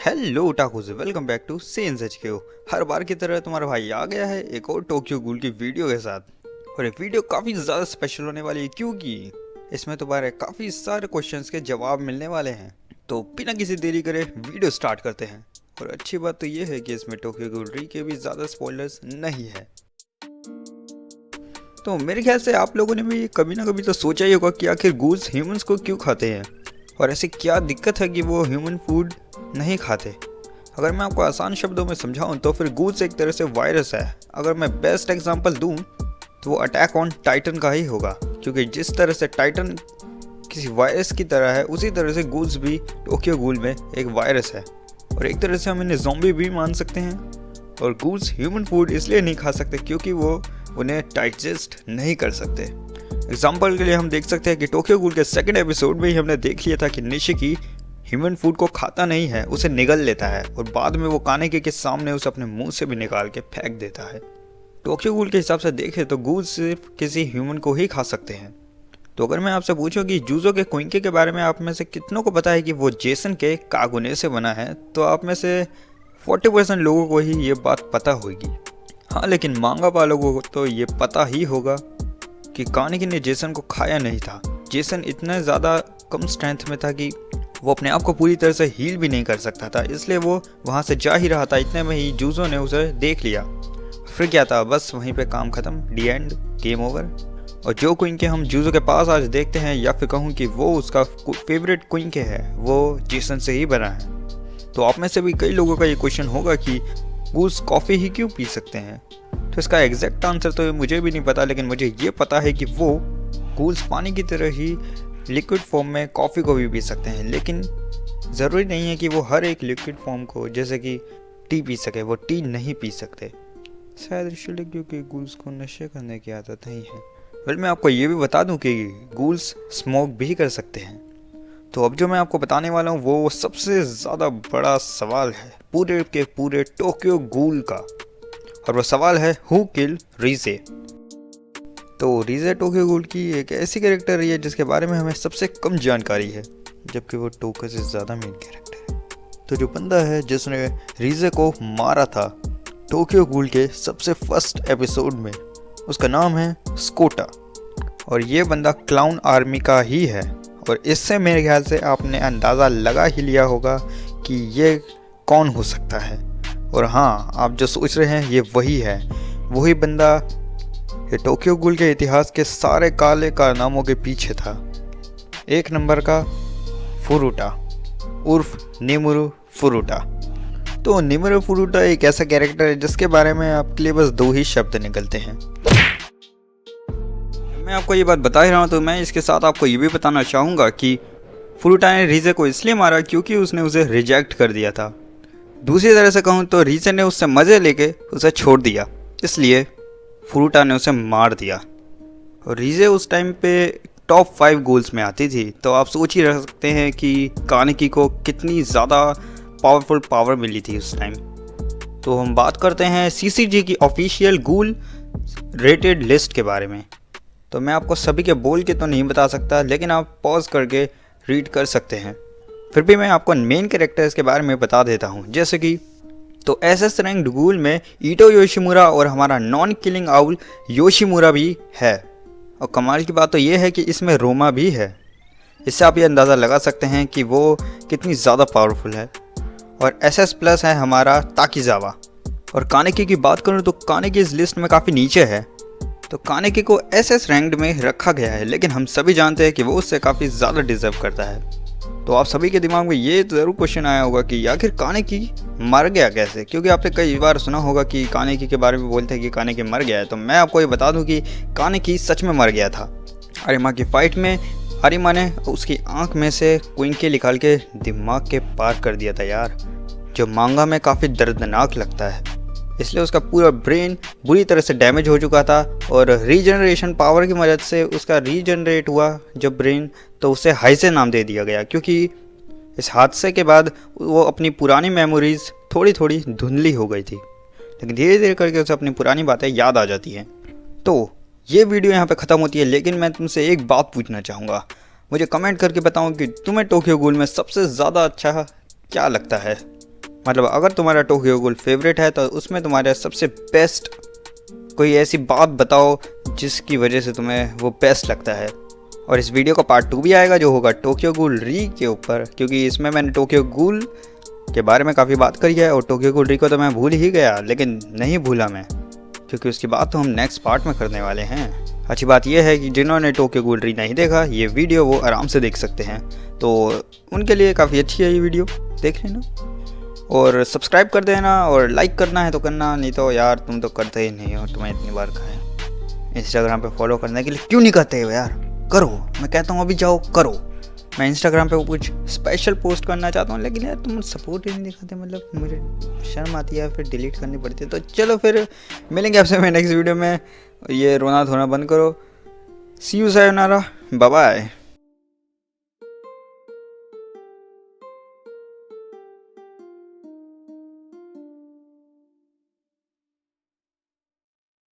Hello टाकूज, welcome back to सेंसएचक्यू। हर बार की तरह तुम्हारा भाई आ गया है एक और टोक्यो गूल की वीडियो के साथ। और ये वीडियो काफ़ी ज़्यादा स्पेशल होने वाली है क्योंकि इसमें तुम्हारे काफ़ी सारे क्वेश्चंस के जवाब मिलने वाले हैं। तो बिना किसी देरी करे वीडियो स्टार्ट करते हैं। और अच्छी बात तो ये है कि इसमें टोक्यो गूल री के भी ज़्यादा स्पॉयलर्स नहीं है। तो मेरे ख्याल से आप लोगों ने भी कभी ना कभी तो सोचा ही होगा कि आखिर गूल्स ह्यूमंस को क्यों खाते हैं और ऐसी क्या दिक्कत है कि वो ह्यूमन फूड नहीं खाते। अगर मैं आपको आसान शब्दों में समझाऊं तो फिर गूल्स एक तरह से वायरस है। अगर मैं बेस्ट एग्जांपल दूं तो वो अटैक ऑन टाइटन का ही होगा, क्योंकि जिस तरह से टाइटन किसी वायरस की तरह है उसी तरह से गूल्स भी टोक्यो गूल में एक वायरस है। और एक तरह से हम इन्हें ज़ॉम्बी भी मान सकते हैं। और गूल्स ह्यूमन फूड इसलिए नहीं खा सकते क्योंकि वो उन्हें डाइजेस्ट नहीं कर सकते। एग्जाम्पल के लिए हम देख सकते हैं कि टोक्यो गूल के सेकंड एपिसोड में ही हमने देख लिया था कि निशिकी ह्यूमन फूड को खाता नहीं है, उसे निगल लेता है और बाद में वो कानेकी के सामने उसे अपने मुंह से भी निकाल के फेंक देता है। टोक्यो गूल के हिसाब से देखें तो गूल सिर्फ किसी ह्यूमन को ही खा सकते हैं। तो अगर मैं आपसे पूछूं कि जूजो के कुइंके के बारे में आप में से कितनों को पता है कि वो जेसन के कागुने से बना है, तो आप में से 40% लोगों को ही ये बात पता होगी। हाँ, लेकिन मांगा वालों को तो ये पता ही होगा कि कानेकी ने जेसन को खाया नहीं था। जेसन इतना ज़्यादा कम स्ट्रेंथ में था कि वो अपने आप को पूरी तरह से हील भी नहीं कर सकता था, इसलिए वो वहाँ से जा ही रहा था। इतने में ही जूजो ने उसे देख लिया। फिर क्या था, बस वहीं पे काम ख़त्म, डी एंड, गेम ओवर। और जो क्विंके हम जूजो के पास आज देखते हैं, या फिर कहूँ कि वो उसका फेवरेट क्विंके है, वो जेसन से ही बना है। तो आप में से भी कई लोगों का ये क्वेश्चन होगा कि गूल्स कॉफ़ी ही क्यों पी सकते हैं। तो इसका एग्जैक्ट आंसर तो मुझे भी नहीं पता, लेकिन मुझे ये पता है कि वो गूल्स पानी की तरह ही लिक्विड फॉर्म में कॉफ़ी को भी पी सकते हैं। लेकिन ज़रूरी नहीं है कि वो हर एक लिक्विड फॉर्म को, जैसे कि टी पी सके, वो टी नहीं पी सकते। शायद इसलिए क्योंकि गूल्स को नशे करने की आदत नहीं है। वेल, मैं आपको ये भी बता दूं कि गूल्स स्मोक भी कर सकते हैं। तो अब जो मैं आपको बताने वाला हूँ वो सबसे ज़्यादा बड़ा सवाल है पूरे के पूरे टोक्यो गूल का, और वो सवाल है हु किल रीजे। तो रीजे टोक्यो गूल की एक ऐसी कैरेक्टर है जिसके बारे में हमें सबसे कम जानकारी है, जबकि वो टोक्यो से ज़्यादा मेन कैरेक्टर है। तो जो बंदा है जिसने रीजे को मारा था टोक्यो गूल के सबसे फर्स्ट एपिसोड में, उसका नाम है स्कोटा। और ये बंदा क्लाउन आर्मी का ही है। और इससे मेरे ख्याल से आपने अंदाज़ा लगा ही लिया होगा कि ये कौन हो सकता है। और हाँ, आप जो सोच रहे हैं ये वही है, वही बंदा ये टोक्यो गूल के इतिहास के सारे काले कारनामों के पीछे था। एक नंबर का फुरुटा उर्फ निमुरो फुरुटा। तो निमुरो फुरुटा एक ऐसा कैरेक्टर है जिसके बारे में आपके लिए बस दो ही शब्द निकलते हैं। मैं आपको ये बात बता ही रहा हूँ तो मैं इसके साथ आपको ये भी बताना चाहूँगा कि फुरुटा ने रीजे को इसलिए मारा क्योंकि उसने उसे रिजेक्ट कर दिया था। दूसरी तरह से कहूँ तो रीजे ने उससे मज़े लेके उसे छोड़ दिया, इसलिए फुरुटा ने उसे मार दिया। और रीजे उस टाइम पे टॉप 5 गोल्स में आती थी। तो आप सोच ही रह सकते हैं कि कानेकी को कितनी ज़्यादा पावरफुल पावर मिली थी उस टाइम। तो हम बात करते हैं सीसीजी की ऑफिशियल गूल रेटेड लिस्ट के बारे में। तो मैं आपको सभी के बोल के तो नहीं बता सकता, लेकिन आप पॉज करके रीड कर सकते हैं। फिर भी मैं आपको मेन कैरेक्टर्स के बारे में बता देता हूँ, जैसे कि तो एसएस रैंक्ड गूल में ईटो योशिमुरा और हमारा नॉन किलिंग आउल योशिमुरा भी है। और कमाल की बात तो ये है कि इसमें रोमा भी है। इससे आप ये अंदाज़ा लगा सकते हैं कि वो कितनी ज़्यादा पावरफुल है। और एसएस प्लस है हमारा ताकीजावा। और कानेकी की बात करूँ तो कानेकी इस लिस्ट में काफ़ी नीचे है। तो कानेकी को एसएस रैंक्ड में रखा गया है, लेकिन हम सभी जानते हैं कि वो उससे काफ़ी ज़्यादा डिजर्व करता है। तो आप सभी के दिमाग में ये ज़रूर क्वेश्चन आया होगा कि आखिर कानेकी मर गया कैसे, क्योंकि आपने कई बार सुना होगा कि कानेकी के बारे में बोलते हैं कि कानेकी मर गया है। तो मैं आपको ये बता दूं कि कानेकी सच में मर गया था। आरिमा की फाइट में आरिमा ने उसकी आंख में से कुइंके निकाल के दिमाग के पार कर दिया था यार, जो मांगा में काफ़ी दर्दनाक लगता है। इसलिए उसका पूरा ब्रेन बुरी तरह से डैमेज हो चुका था। और रीजनरेशन पावर की मदद से उसका रीजनरेट हुआ जब ब्रेन, तो उसे हाइसे नाम दे दिया गया, क्योंकि इस हादसे के बाद वो अपनी पुरानी मेमोरीज थोड़ी थोड़ी धुंधली हो गई थी, लेकिन धीरे धीरे करके उसे अपनी पुरानी बातें याद आ जाती हैं। तो ये वीडियो यहाँ पे ख़त्म होती है, लेकिन मैं तुमसे एक बात पूछना चाहूँगा। मुझे कमेंट करके बताओ कि तुम्हें टोक्यो गूल में सबसे ज़्यादा अच्छा क्या लगता है। मतलब अगर तुम्हारा टोक्यो गूल फेवरेट है तो उसमें तुम्हारे सबसे बेस्ट कोई ऐसी बात बताओ जिसकी वजह से तुम्हें वो बेस्ट लगता है। और इस वीडियो का पार्ट 2 भी आएगा जो होगा टोक्यो गूल री के ऊपर, क्योंकि इसमें मैंने टोक्यो गूल के बारे में काफ़ी बात करी है और टोक्यो गूल री को तो मैं भूल ही गया, लेकिन नहीं भूला मैं, क्योंकि उसकी बात तो हम नेक्स्ट पार्ट में करने वाले हैं। अच्छी बात यह है कि जिन्होंने टोक्यो गूल री नहीं देखा ये वीडियो वो आराम से देख सकते हैं, तो उनके लिए काफ़ी अच्छी है ये वीडियो, देख लेना और सब्सक्राइब कर देना और लाइक करना है तो करना, नहीं तो यार तुम तो करते ही नहीं हो, तुम्हें इतनी बार कहा है। इंस्टाग्राम पे फॉलो करने के लिए क्यों नहीं करते हो यार, करो, मैं कहता हूँ अभी जाओ करो। मैं इंस्टाग्राम पे कुछ स्पेशल पोस्ट करना चाहता हूँ लेकिन यार तुम सपोर्ट ही नहीं दिखाते, मतलब मुझे शर्म आती है, फिर डिलीट करनी पड़ती है। तो चलो फिर मिलेंगे आपसे मैं नेक्स्ट वीडियो में, ये रोना धोना बंद करो। सी यू सायोनारा, बाय बाय।